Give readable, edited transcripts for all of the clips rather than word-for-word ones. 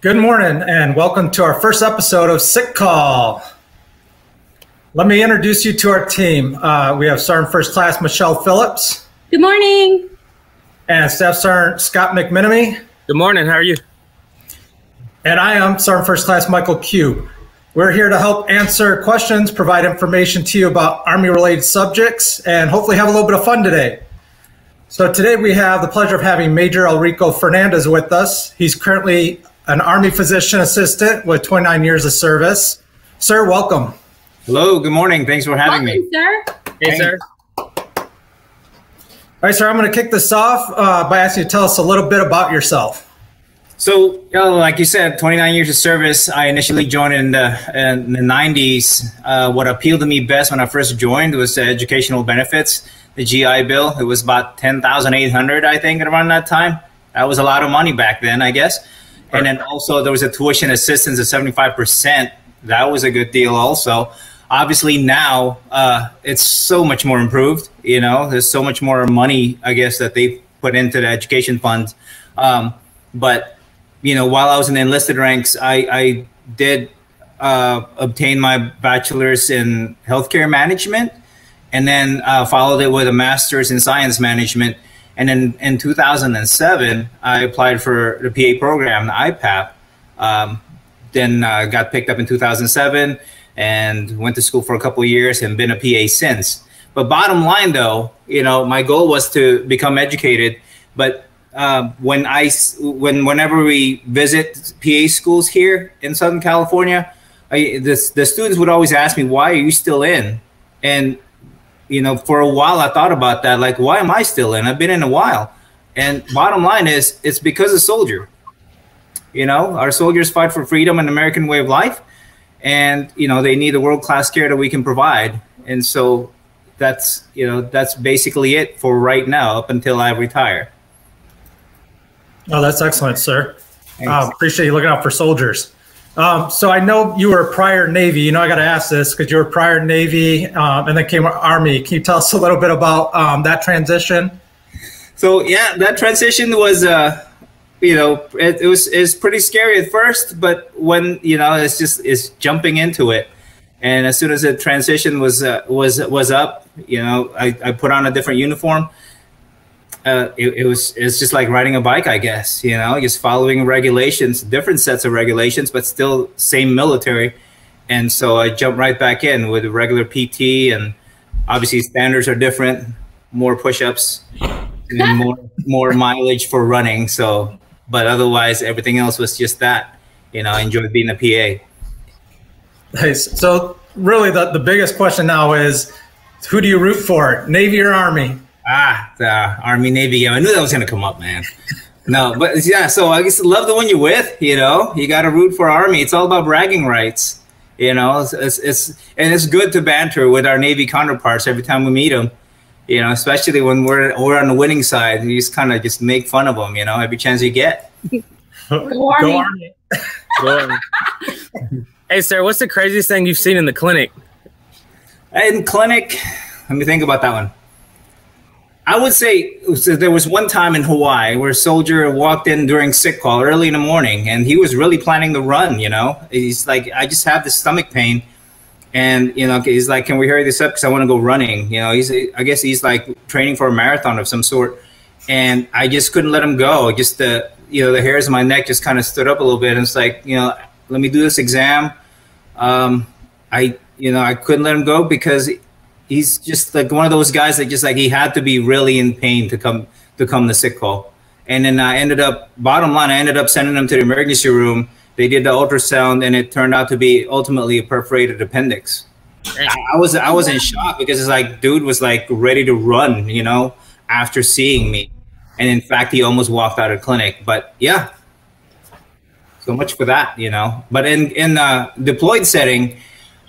Good morning and welcome to our first episode of Sick Call. Let me introduce you to our team. We have Sergeant First Class Michelle Phillips. Good morning. And Staff Sergeant Scott McMenemy. Good morning. How are you? And I am Sergeant First Class Michael Q. We're here to help answer questions, provide information to you about Army-related subjects, and hopefully have a little bit of fun today. So today we have the pleasure of having Major Elrico Fernandez with us. He's currently an Army physician assistant with 29 years of service. Sir, welcome. Hello, good morning. Thanks for having me. Sir. Hey, sir. All right, sir, I'm going to kick this off by asking you to tell us a little bit about yourself. So, like you said, 29 years of service. I initially joined in the 90s. What appealed to me best when I first joined was the educational benefits, the GI Bill. It was about $10,800, I think, around that time. That was a lot of money back then, I guess. And then also there was a tuition assistance of 75%. That was a good deal also. Obviously now it's so much more improved. You know, there's so much more money, I guess, that they put into the education funds. But you know, while I was in the enlisted ranks, I did obtain my bachelor's in healthcare management, and then followed it with a master's in science management. And then in 2007, I applied for the PA program, the IPAP. Then got picked up in 2007 and went to school for a couple of years and been a PA since. But bottom line, though, you know, my goal was to become educated. But whenever we visit PA schools here in Southern California, the students would always ask me, why are you still in? And, you know, for a while I thought about that, like, why am I still in? I've been in a while. And bottom line is, it's because of soldier. You know, our soldiers fight for freedom and American way of life. And, you know, they need the world-class care that we can provide. And so that's, you know, that's basically it for right now up until I retire. Oh, that's excellent, sir. Appreciate you looking out for soldiers. So I know you were prior Navy. You know, I got to ask this because you were prior Navy and then came Army. Can you tell us a little bit about that transition? So, yeah, that transition was, you know, it's pretty scary at first. But when, you know, it's jumping into it. And as soon as the transition was up, you know, I put on a different uniform. It's just like riding a bike, I guess, you know, just following regulations, different sets of regulations, but still same military. And so I jumped right back in with regular PT, and obviously standards are different, more push-ups and more mileage for running. So, but otherwise everything else was just that, you know, I enjoyed being a PA. Nice. So really the biggest question now is, who do you root for, Navy or Army? The Army Navy game. I knew that was going to come up, man. No, but yeah, so I guess love the one you're with, you know, you got to root for Army. It's all about bragging rights, you know, it's good to banter with our Navy counterparts every time we meet them, you know, especially when we're on the winning side. You just kind of just make fun of them, you know, every chance you get. Go Army. Go Army. Hey, sir, what's the craziest thing you've seen in the clinic? In clinic, let me think about that one. I would say there was one time in Hawaii where a soldier walked in during sick call early in the morning, and he was really planning to run, you know. He's like, I just have this stomach pain. And, you know, he's like, can we hurry this up because I want to go running? You know, I guess he's like training for a marathon of some sort. And I just couldn't let him go. Just the hairs on my neck just kind of stood up a little bit. And it's like, you know, let me do this exam. I couldn't let him go because he's just like one of those guys that just like he had to be really in pain to come to sick call. And then I ended up sending him to the emergency room. They did the ultrasound, and it turned out to be ultimately a perforated appendix. I was in shock because it's like dude was like ready to run, you know, after seeing me. And in fact, he almost walked out of clinic. But yeah, so much for that, you know. But in a deployed setting,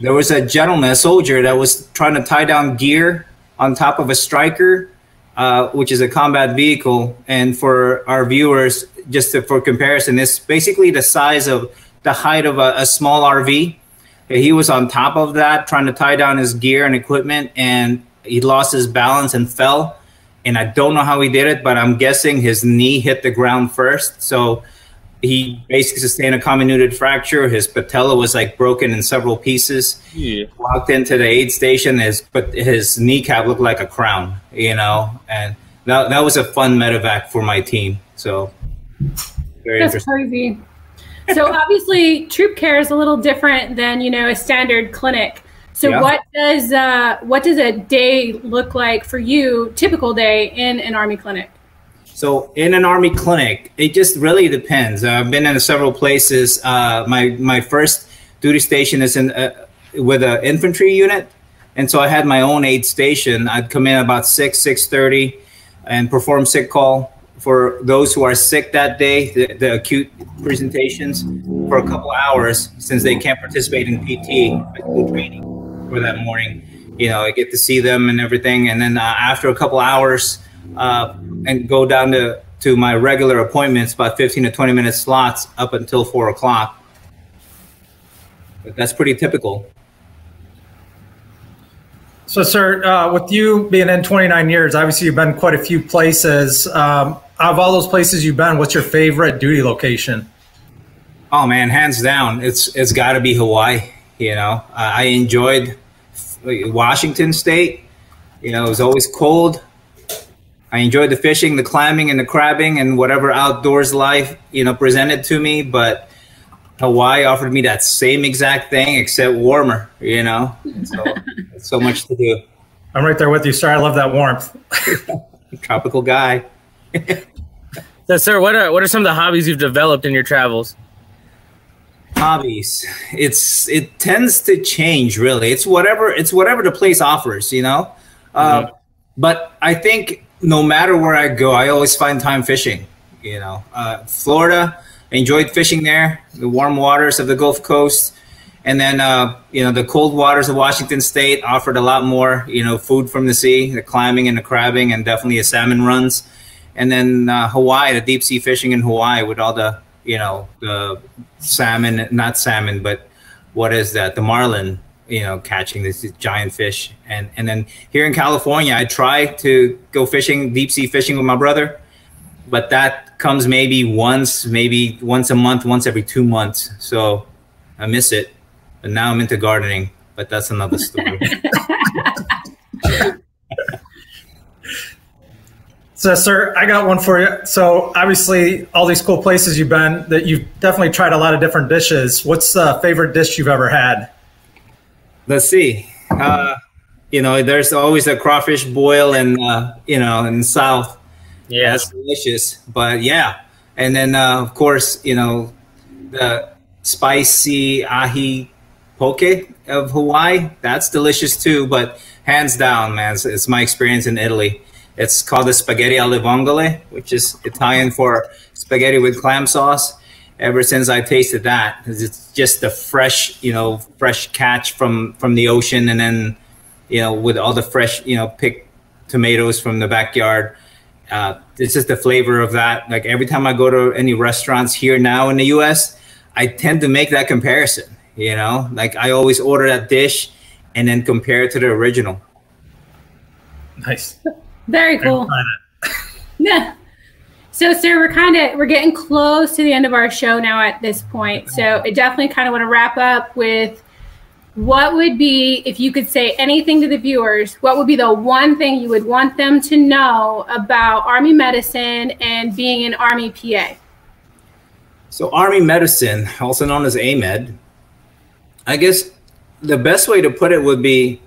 there was a gentleman, a soldier, that was trying to tie down gear on top of a Stryker, which is a combat vehicle. And for our viewers, for comparison, it's basically the height of a small RV. He was on top of that trying to tie down his gear and equipment, and he lost his balance and fell. And I don't know how he did it, but I'm guessing his knee hit the ground first. So he basically sustained a comminuted fracture. His patella was like broken in several pieces. Yeah. Walked into the aid station, his kneecap looked like a crown, you know, and that was a fun medevac for my team. So very That's interesting. crazy. So obviously troop care is a little different than, you know, a standard clinic. So Yeah. what does a day look like for you, typical day in an Army clinic? So in an Army clinic, it just really depends. I've been in several places. My first duty station is with an infantry unit, and so I had my own aid station. I'd come in about 6:30, and perform sick call for those who are sick that day, the acute presentations, for a couple of hours, since they can't participate in PT training for that morning. You know, I get to see them and everything, and then after a couple hours. And go down to my regular appointments, about 15 to 20 minute slots up until 4 o'clock. But that's pretty typical. So, sir, with you being in 29 years, obviously you've been quite a few places. Out of all those places you've been, what's your favorite duty location? Oh man, hands down, it's got to be Hawaii. You know, I enjoyed Washington State. You know, it was always cold. I enjoyed the fishing, the climbing, and the crabbing, and whatever outdoors life, you know, presented to me. But Hawaii offered me that same exact thing, except warmer. You know, so it's so much to do. I'm right there with you, sir. I love that warmth. Tropical guy. So, sir, what are some of the hobbies you've developed in your travels? Hobbies. It tends to change, really. It's whatever the place offers. You know, but I think. No matter where I go, I always find time fishing. You know, Florida, I enjoyed fishing there, the warm waters of the Gulf Coast. And then, you know, the cold waters of Washington State offered a lot more, you know, food from the sea, the climbing and the crabbing, and definitely the salmon runs. And then Hawaii, the deep sea fishing in Hawaii with all the, you know, the salmon, not salmon, but what is that? The marlin. You know, catching this giant fish. And then here in California, I try to go fishing, deep sea fishing with my brother, but that comes maybe once a month, once every 2 months. So I miss it. But now I'm into gardening, but that's another story. So, sir, I got one for you. So obviously all these cool places you've been, that you've definitely tried a lot of different dishes. What's the favorite dish you've ever had? Let's see. You know, there's always a crawfish boil in, you know, in the South. Yeah, that's delicious. But yeah, and then of course, you know, the spicy ahi poke of Hawaii. That's delicious too. But hands down, man, it's my experience in Italy. It's called the spaghetti alle vongole, which is Italian for spaghetti with clam sauce. Ever since I tasted that, it's just the fresh, you know, fresh catch from the ocean, and then, you know, with all the fresh, you know, picked tomatoes from the backyard. It's just the flavor of that. Like every time I go to any restaurants here now in the U.S., I tend to make that comparison. You know, like I always order that dish and then compare it to the original. Nice. Very cool. Yeah. So, sir, we're getting close to the end of our show now at this point. So I definitely kind of want to wrap up with what would be, if you could say anything to the viewers, what would be the one thing you would want them to know about Army medicine and being an Army PA? So Army medicine, also known as AMED, I guess the best way to put it would be,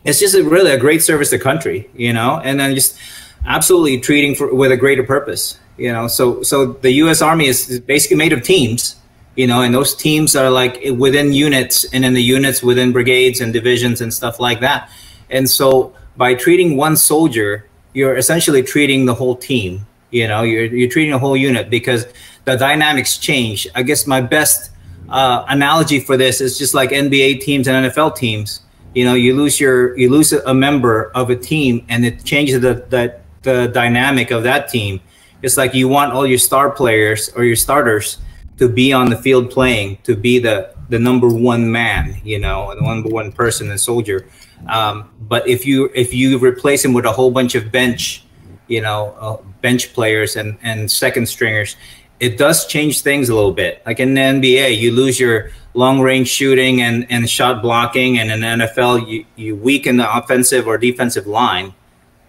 it's just really a great service to country, you know, and then just absolutely treating with a greater purpose, you know. So the U.S. Army is basically made of teams, you know, and those teams are like within units, and in the units within brigades and divisions and stuff like that. And so by treating one soldier, you're essentially treating the whole team, you know, you're treating a whole unit, because the dynamics change. I guess my best analogy for this is just like NBA teams and NFL teams. You know, you lose a member of a team, and it changes the dynamic of that team. It's like you want all your star players or your starters to be on the field playing, to be the number one man, you know, the number one person and soldier. But if you replace him with a whole bunch of bench, you know, bench players and second stringers, it does change things a little bit. Like in the NBA, you lose your long range shooting and shot blocking, and in the NFL, you weaken the offensive or defensive line,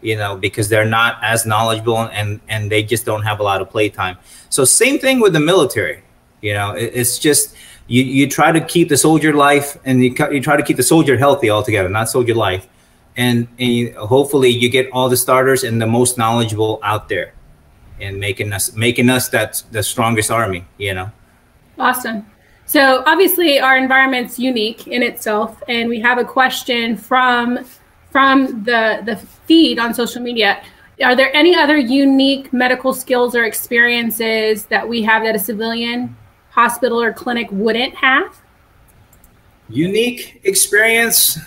because they're not as knowledgeable and they just don't have a lot of play time. So same thing with the military. It's just you try to keep the soldier life, and you try to keep the soldier healthy altogether, not soldier life, and hopefully you get all the starters and the most knowledgeable out there, and making us that the strongest army. Awesome. So obviously our environment's unique in itself, and we have a question from the feed on social media. Are there any other unique medical skills or experiences that we have that a civilian hospital or clinic wouldn't have? Unique experience,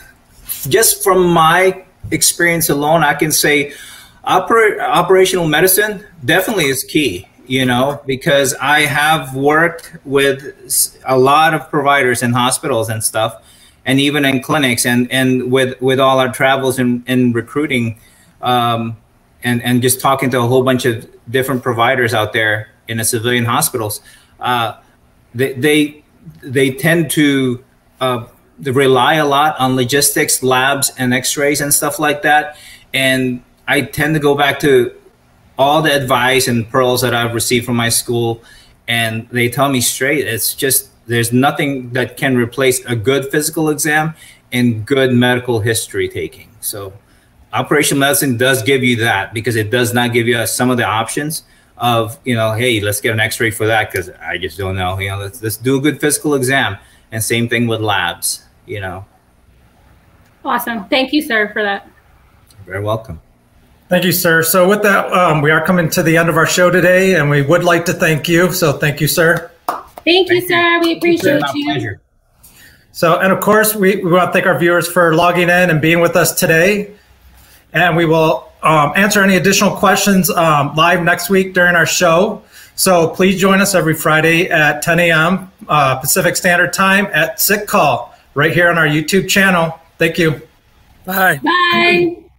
just from my experience alone, I can say operational medicine definitely is key, because I have worked with a lot of providers in hospitals and stuff, and even in clinics, and with all our travels and recruiting, and just talking to a whole bunch of different providers out there in the civilian hospitals. They tend to rely a lot on logistics, labs, and X-rays and stuff like that. And I tend to go back to all the advice and pearls that I've received from my school, and they tell me straight, it's just there's nothing that can replace a good physical exam and good medical history taking. So operational medicine does give you that, because it does not give you some of the options of, hey, let's get an X-ray for that because I just don't know. Let's do a good physical exam. And same thing with labs. Awesome. Thank you, sir, for that. You're very welcome. Thank you, sir. So with that, we are coming to the end of our show today, and we would like to thank you. So thank you, sir. Thank you, sir. We appreciate you. Pleasure. So, and of course, we want to thank our viewers for logging in and being with us today. And we will answer any additional questions live next week during our show. So please join us every Friday at 10 a.m. Pacific Standard Time at Sick Call right here on our YouTube channel. Thank you. Bye. Bye.